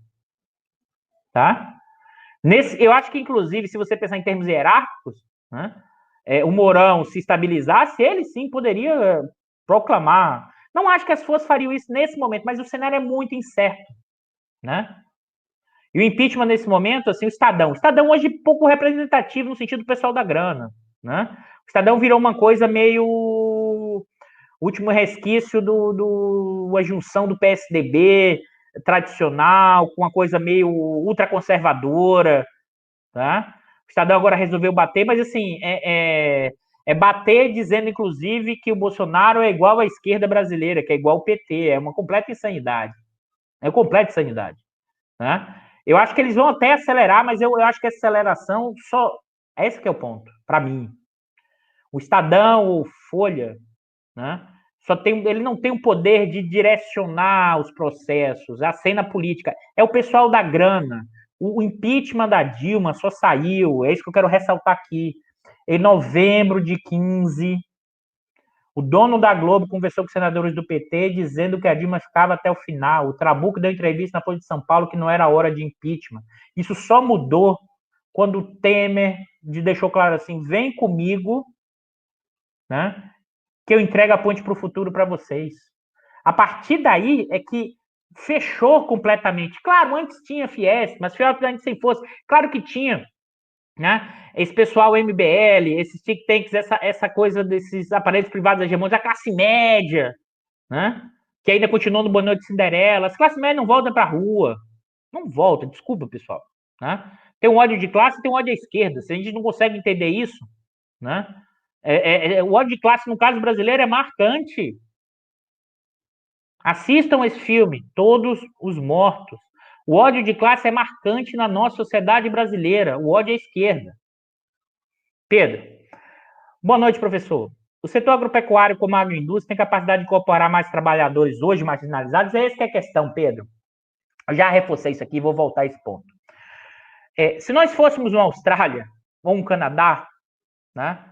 Tá? Eu acho que, inclusive, se você pensar em termos hierárquicos, né, o Mourão se estabilizasse, ele sim poderia proclamar. Não acho que as forças fariam isso nesse momento, mas o cenário é muito incerto. Né? E o impeachment, nesse momento, assim, o Estadão hoje pouco representativo no sentido do pessoal da grana. Né? O Estadão virou uma coisa meio último resquício a junção do PSDB tradicional com uma coisa meio ultraconservadora, tá? O Estadão agora resolveu bater, mas assim, é bater dizendo, inclusive, que o Bolsonaro é igual à esquerda brasileira, que é igual ao PT, é uma completa insanidade. É uma completa insanidade. Né? Eu acho que eles vão até acelerar, mas eu acho que essa aceleração só... Esse que é o ponto, para mim. O Estadão ou Folha, né? Ele não tem o poder de direcionar os processos, a cena política. É o pessoal da grana. O impeachment da Dilma só saiu, é isso que eu quero ressaltar aqui. Em novembro de 15, o dono da Globo conversou com os senadores do PT dizendo que a Dilma ficava até o final. O Trabuco deu entrevista na Folha de São Paulo que não era hora de impeachment. Isso só mudou quando o Temer deixou claro assim: vem comigo, né? Que eu entrego a ponte para o futuro para vocês. A partir daí é que fechou completamente. Claro, antes tinha Fiesp, mas Fiesp antes sem força. Claro que tinha, né? Esse pessoal MBL, esses think tanks, essa coisa desses aparelhos privados hegemônicos, a classe média, né? Que ainda continua no Boa de Cinderela. As classes médias não voltam para a rua. Não volta, desculpa, pessoal. Né? Tem um ódio de classe e tem um ódio à esquerda. Se a gente não consegue entender isso, né? O ódio de classe, no caso brasileiro, é marcante. Assistam esse filme, Todos os Mortos. O ódio de classe é marcante na nossa sociedade brasileira, o ódio à esquerda. Pedro, boa noite, professor. O setor agropecuário, como a agroindústria, tem capacidade de incorporar mais trabalhadores hoje marginalizados? É essa que é a questão, Pedro. Eu já reforcei isso aqui e vou voltar a esse ponto. Se nós fôssemos uma Austrália ou um Canadá, né,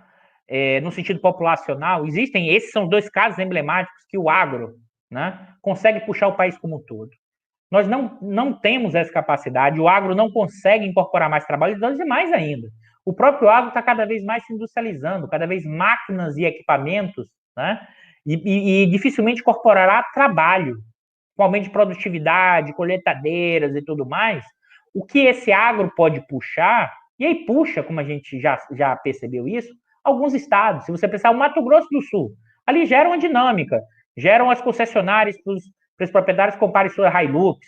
no sentido populacional, esses são dois casos emblemáticos que o agro, né, consegue puxar o país como um todo. Nós não temos essa capacidade, o agro não consegue incorporar mais trabalhadores e mais ainda. O próprio agro está cada vez mais se industrializando, cada vez máquinas e equipamentos, né, e dificilmente incorporará trabalho, com aumento de produtividade, colheitadeiras e tudo mais. O que esse agro pode puxar, e aí puxa, como a gente já percebeu isso, alguns estados. Se você pensar, o Mato Grosso do Sul, ali gera uma dinâmica, geram as concessionárias para os proprietários comprarem sua Hilux.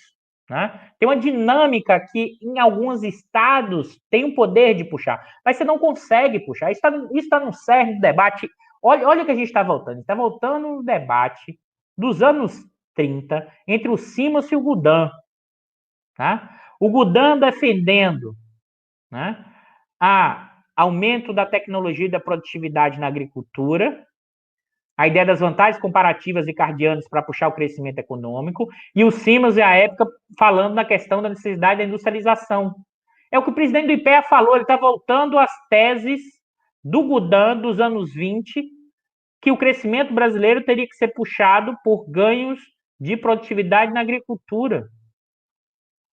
Né? Tem uma dinâmica que em alguns estados tem o poder de puxar, mas você não consegue puxar. Isso está no cerne do debate. Olha o que a gente está voltando. Está voltando no debate dos anos 30 entre o Simas e o Gudan. Tá? O Gudan defendendo, né, aumento da tecnologia e da produtividade na agricultura, a ideia das vantagens comparativas e cardianas para puxar o crescimento econômico, e o Simas, à época, falando na questão da necessidade da industrialização. É o que o presidente do IPEA falou, ele está voltando às teses do Gudan dos anos 20, que o crescimento brasileiro teria que ser puxado por ganhos de produtividade na agricultura.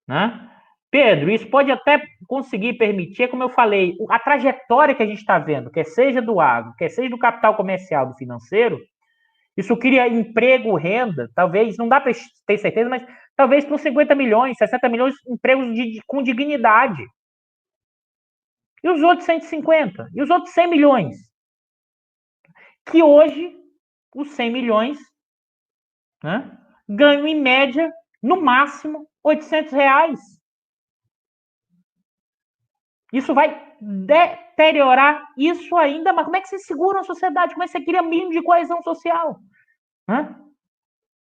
Né? Pedro, isso pode até conseguir permitir, como eu falei, a trajetória que a gente está vendo, quer seja do agro, quer seja do capital comercial, do financeiro, isso cria emprego, renda, talvez, não dá para ter certeza, mas talvez com 50 milhões, 60 milhões, empregos com dignidade. E os outros 150? E os outros 100 milhões? Que hoje, os 100 milhões, né, ganham em média, no máximo, R$ 800. Isso vai deteriorar isso ainda, mas como é que você segura a sociedade? Como é que você cria mínimo de coesão social?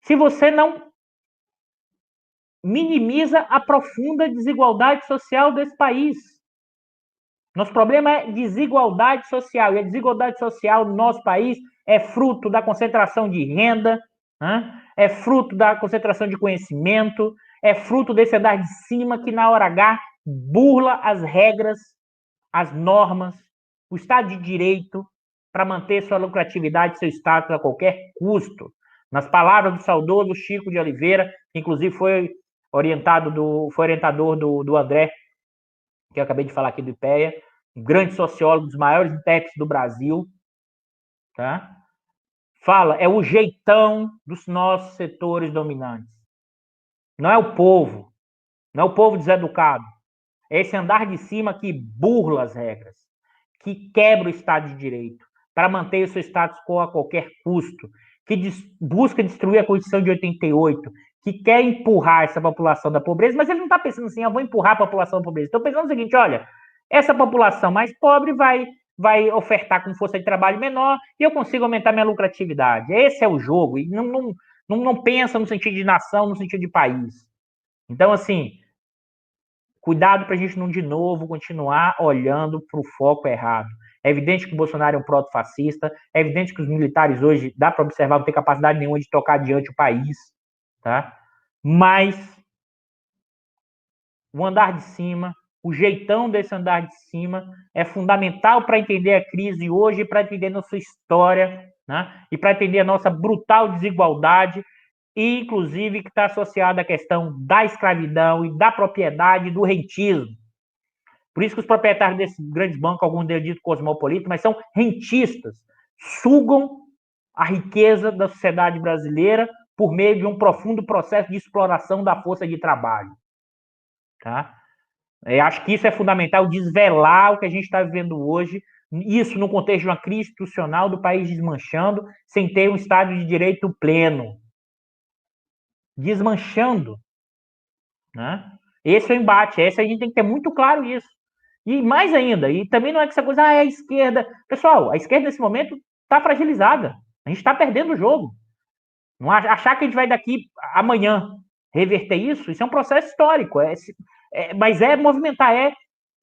Se você não minimiza a profunda desigualdade social desse país. Nosso problema é desigualdade social, e a desigualdade social no nosso país é fruto da concentração de renda, é fruto da concentração de conhecimento, é fruto desse andar de cima que, na hora H, burla as regras, as normas, o Estado de Direito, para manter sua lucratividade, seu status a qualquer custo. Nas palavras do saudoso Chico de Oliveira, que inclusive foi orientador do André, que eu acabei de falar aqui do IPEA, um grande sociólogo, dos maiores intérpretes do Brasil, tá? Fala, é o jeitão dos nossos setores dominantes. Não é o povo, não é o povo deseducado. É esse andar de cima que burla as regras, que quebra o Estado de Direito, para manter o seu status quo a qualquer custo, que busca destruir a Constituição de 88, que quer empurrar essa população da pobreza, mas ele não está pensando assim, eu vou empurrar a população da pobreza. Estou pensando o seguinte, olha, essa população mais pobre vai ofertar com força de trabalho menor e eu consigo aumentar minha lucratividade. Esse é o jogo, e não pensa no sentido de nação, no sentido de país. Então, assim, cuidado para a gente não, de novo, continuar olhando para o foco errado. É evidente que o Bolsonaro é um proto-fascista, é evidente que os militares hoje, dá para observar, não tem capacidade nenhuma de tocar adiante o país, tá? Mas o andar de cima, o jeitão desse andar de cima é fundamental para entender a crise hoje, para entender nossa história, né? E para entender a nossa brutal desigualdade, e inclusive que está associada à questão da escravidão e da propriedade, do rentismo. Por isso que os proprietários desses grandes bancos, alguns deles ditos cosmopolitas, mas são rentistas, sugam a riqueza da sociedade brasileira por meio de um profundo processo de exploração da força de trabalho. Tá? Eu acho que isso é fundamental, desvelar o que a gente está vivendo hoje, isso no contexto de uma crise institucional do país desmanchando, sem ter um Estado de Direito pleno. Desmanchando. Né? Esse é o embate, esse a gente tem que ter muito claro isso. E mais ainda, e também não é que essa coisa, é a esquerda. Pessoal, a esquerda nesse momento está fragilizada. A gente está perdendo o jogo. Não achar que a gente vai daqui amanhã reverter isso é um processo histórico. Mas é movimentar, é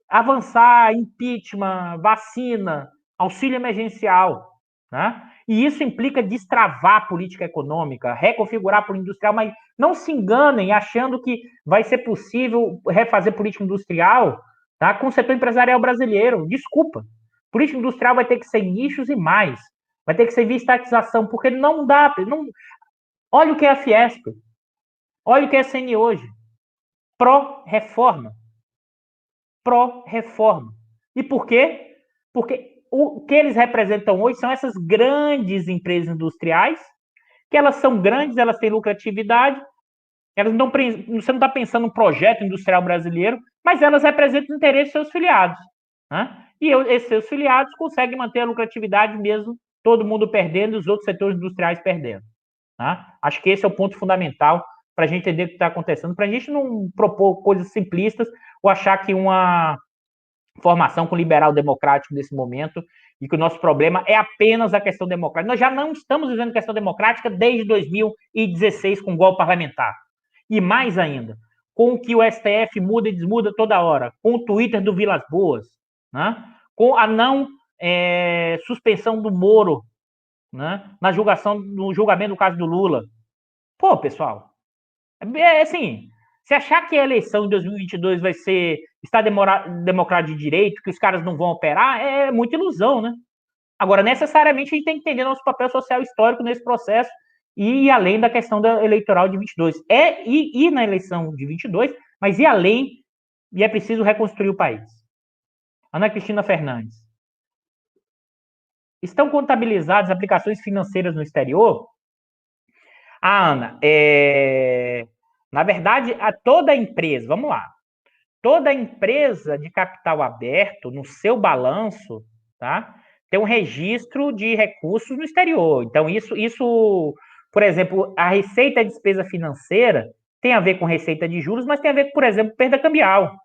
avançar, impeachment, vacina, auxílio emergencial. Né? E isso implica destravar a política econômica, reconfigurar a política industrial, mas não se enganem achando que vai ser possível refazer política industrial, tá, com o setor empresarial brasileiro. Desculpa. Política industrial vai ter que ser nichos e mais. Vai ter que ser via estatização, porque não dá. Olha o que é a Fiesp. Olha o que é a CNI hoje. Pró-reforma. Pró-reforma. E por quê? Porque o que eles representam hoje são essas grandes empresas industriais, que elas são grandes, elas têm lucratividade, elas não, você não está pensando no projeto industrial brasileiro, mas elas representam o interesse dos seus filiados. Né? E esses seus filiados conseguem manter a lucratividade mesmo, todo mundo perdendo e os outros setores industriais perdendo. Tá? Acho que esse é o ponto fundamental para a gente entender o que está acontecendo, para a gente não propor coisas simplistas ou achar que uma formação com liberal democrático nesse momento e que o nosso problema é apenas a questão democrática. Nós já não estamos vivendo questão democrática desde 2016 com o golpe parlamentar. E mais ainda, com o que o STF muda e desmuda toda hora, com o Twitter do Vilas Boas, né? Com a não suspensão do Moro, né? No julgamento do caso do Lula. Pô, pessoal, assim, se achar que a eleição de 2022 vai ser Estado democrático de direito, que os caras não vão operar, é muita ilusão, né? Agora, necessariamente, a gente tem que entender nosso papel social histórico nesse processo e além da questão da eleitoral de 22. E na eleição de 22, mas e além e é preciso reconstruir o país. Ana Cristina Fernandes. Estão contabilizadas aplicações financeiras no exterior? Ana, na verdade, toda empresa, vamos lá, toda empresa de capital aberto, no seu balanço, tá, tem um registro de recursos no exterior. Então, isso, por exemplo, a receita e despesa financeira tem a ver com receita de juros, mas tem a ver com, por exemplo, perda cambial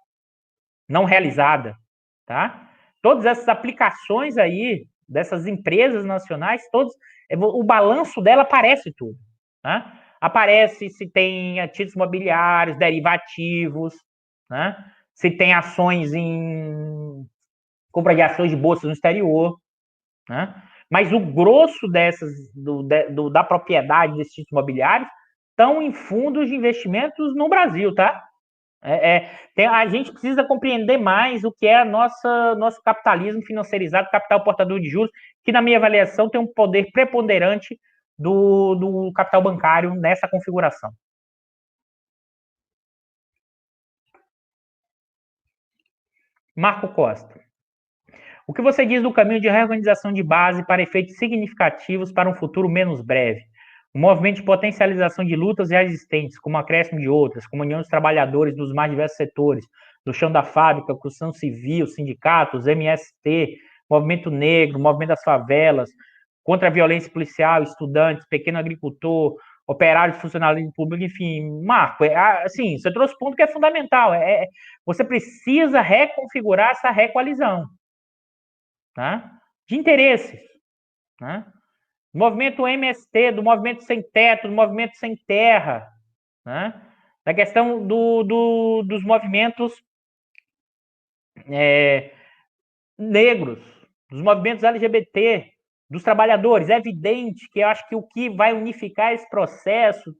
não realizada, tá? Todas essas aplicações aí dessas empresas nacionais, o balanço dela aparece tudo, tá? Aparece se tem títulos imobiliários, derivativos, né? Se tem ações em compra de ações de bolsa no exterior, né? Mas o grosso da propriedade desses títulos imobiliários estão em fundos de investimentos no Brasil, tá? A gente precisa compreender mais o que é nosso capitalismo financeirizado, capital portador de juros, que, na minha avaliação, tem um poder preponderante do capital bancário nessa configuração. Marco Costa. O que você diz do caminho de reorganização de base para efeitos significativos para um futuro menos breve? Um movimento de potencialização de lutas já existentes, como acréscimo de outras, como união dos trabalhadores dos mais diversos setores, do chão da fábrica, construção civil, sindicatos, MST, movimento negro, movimento das favelas, contra a violência policial, estudantes, pequeno agricultor, operários de funcionalismo público, enfim. Marco, assim, você trouxe um ponto que é fundamental. Você precisa reconfigurar essa recoalizão, tá? De interesses, né? Do movimento MST, do movimento sem teto, do movimento sem terra, né? Da questão dos movimentos negros, dos movimentos LGBT, dos trabalhadores. É evidente que eu acho que o que vai unificar esse processo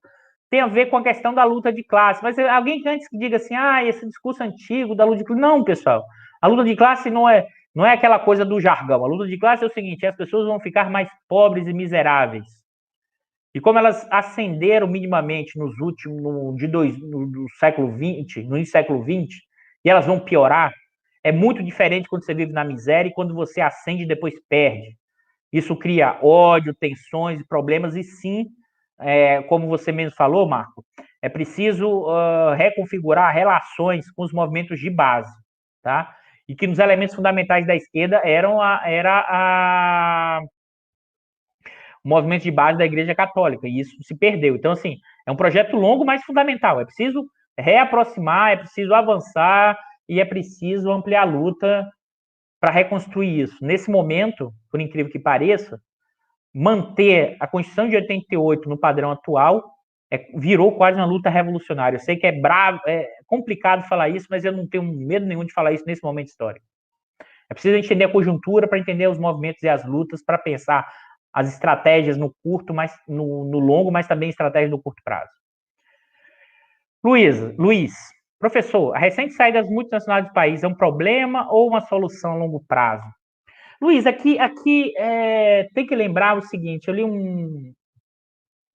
tem a ver com a questão da luta de classe. Mas alguém que antes diga assim, esse discurso antigo da luta de classe. Não, pessoal. A luta de classe não é aquela coisa do jargão. A luta de classe é o seguinte, as pessoas vão ficar mais pobres e miseráveis. E como elas ascenderam minimamente nos últimos, no século XX, no início do século XX, e elas vão piorar, é muito diferente quando você vive na miséria e quando você ascende e depois perde. Isso cria ódio, tensões, problemas, e sim, como você mesmo falou, Marco, é preciso reconfigurar relações com os movimentos de base, tá? E que nos elementos fundamentais da esquerda era o movimento de base da Igreja Católica, e isso se perdeu. Então, assim, é um projeto longo, mas fundamental. É preciso reaproximar, é preciso avançar e é preciso ampliar a luta para reconstruir isso. Nesse momento, por incrível que pareça, manter a Constituição de 88 no padrão atual virou quase uma luta revolucionária. Eu sei que é complicado falar isso, mas eu não tenho medo nenhum de falar isso nesse momento histórico. É preciso entender a conjuntura para entender os movimentos e as lutas, para pensar as estratégias no curto, mas no longo, mas também estratégias no curto prazo. Luiz, professor, a recente saída das multinacionais do país é um problema ou uma solução a longo prazo? Luiz, aqui tem que lembrar o seguinte, eu li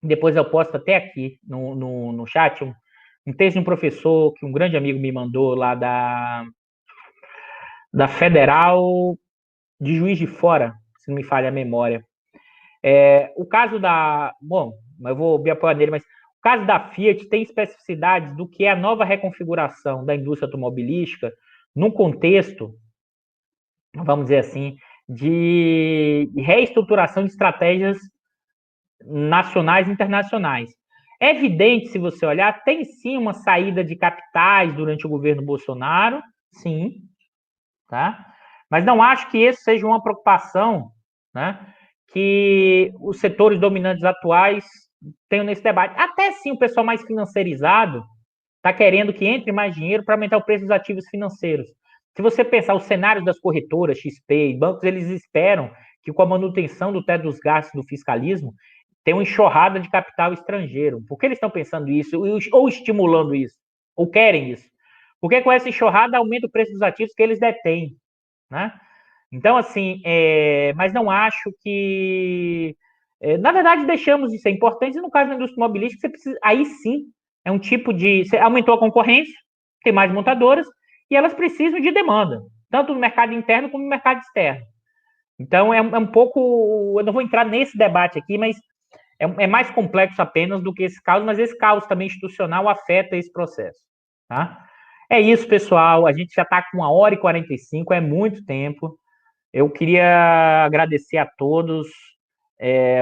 depois eu posto até aqui no chat, um texto de um professor que um grande amigo me mandou lá da Federal de Juiz de Fora, se não me falha a memória. O caso bom, eu vou me apoiar nele, mas o caso da Fiat tem especificidades do que é a nova reconfiguração da indústria automobilística num contexto, vamos dizer assim, de reestruturação de estratégias nacionais e internacionais. É evidente, se você olhar, tem sim uma saída de capitais durante o governo Bolsonaro, sim, tá? Mas não acho que isso seja uma preocupação, né, que os setores dominantes atuais tenham nesse debate. Até sim o pessoal mais financeirizado está querendo que entre mais dinheiro para aumentar o preço dos ativos financeiros. Se você pensar os cenários das corretoras, XP e bancos, eles esperam que com a manutenção do teto dos gastos do fiscalismo, tem uma enxurrada de capital estrangeiro. Por que eles estão pensando isso? Ou estimulando isso? Ou querem isso? Porque com essa enxurrada aumenta o preço dos ativos que eles detêm, né? Então, assim, mas não acho que... na verdade, deixamos de ser importantes, e no caso da indústria automobilística, você precisa, aí sim, é um tipo de... Você aumentou a concorrência, tem mais montadoras, e elas precisam de demanda, tanto no mercado interno como no mercado externo. Então, é um pouco. Eu não vou entrar nesse debate aqui, mas é mais complexo apenas do que esse caos, mas esse caos também institucional afeta esse processo. Tá? É isso, pessoal. A gente já está com 1h45, é muito tempo. Eu queria agradecer a todos.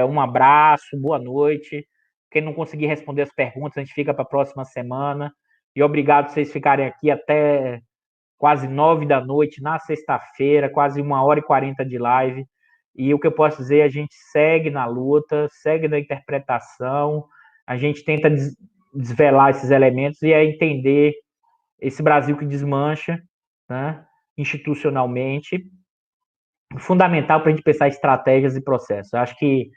Um abraço, boa noite. Quem não conseguir responder as perguntas, a gente fica para a próxima semana. E obrigado por vocês ficarem aqui até quase 9 da noite, na sexta-feira, quase 1h40 de live. E o que eu posso dizer, a gente segue na luta, segue na interpretação, a gente tenta desvelar esses elementos e entender esse Brasil que desmancha, né, institucionalmente, fundamental para a gente pensar estratégias e processos. Eu acho que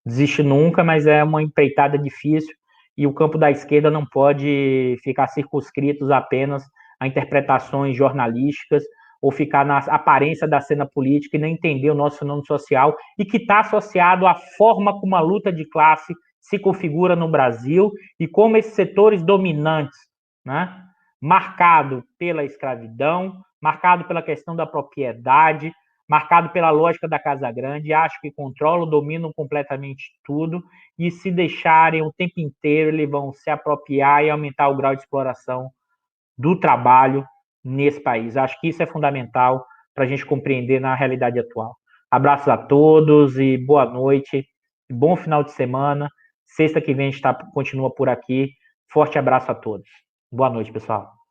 desiste nunca, mas é uma empreitada difícil e o campo da esquerda não pode ficar circunscritos apenas a interpretações jornalísticas ou ficar na aparência da cena política e não entender o nosso fenômeno social e que está associado à forma como a luta de classe se configura no Brasil e como esses setores dominantes, né, marcado pela escravidão, marcado pela questão da propriedade, marcado pela lógica da Casa Grande, acham que controlam, dominam completamente tudo, e se deixarem o tempo inteiro, eles vão se apropriar e aumentar o grau de exploração do trabalho nesse país. Acho que isso é fundamental para a gente compreender na realidade atual. Abraços a todos e boa noite, bom final de semana. Sexta que vem a gente continua por aqui. Forte abraço a todos. Boa noite, pessoal.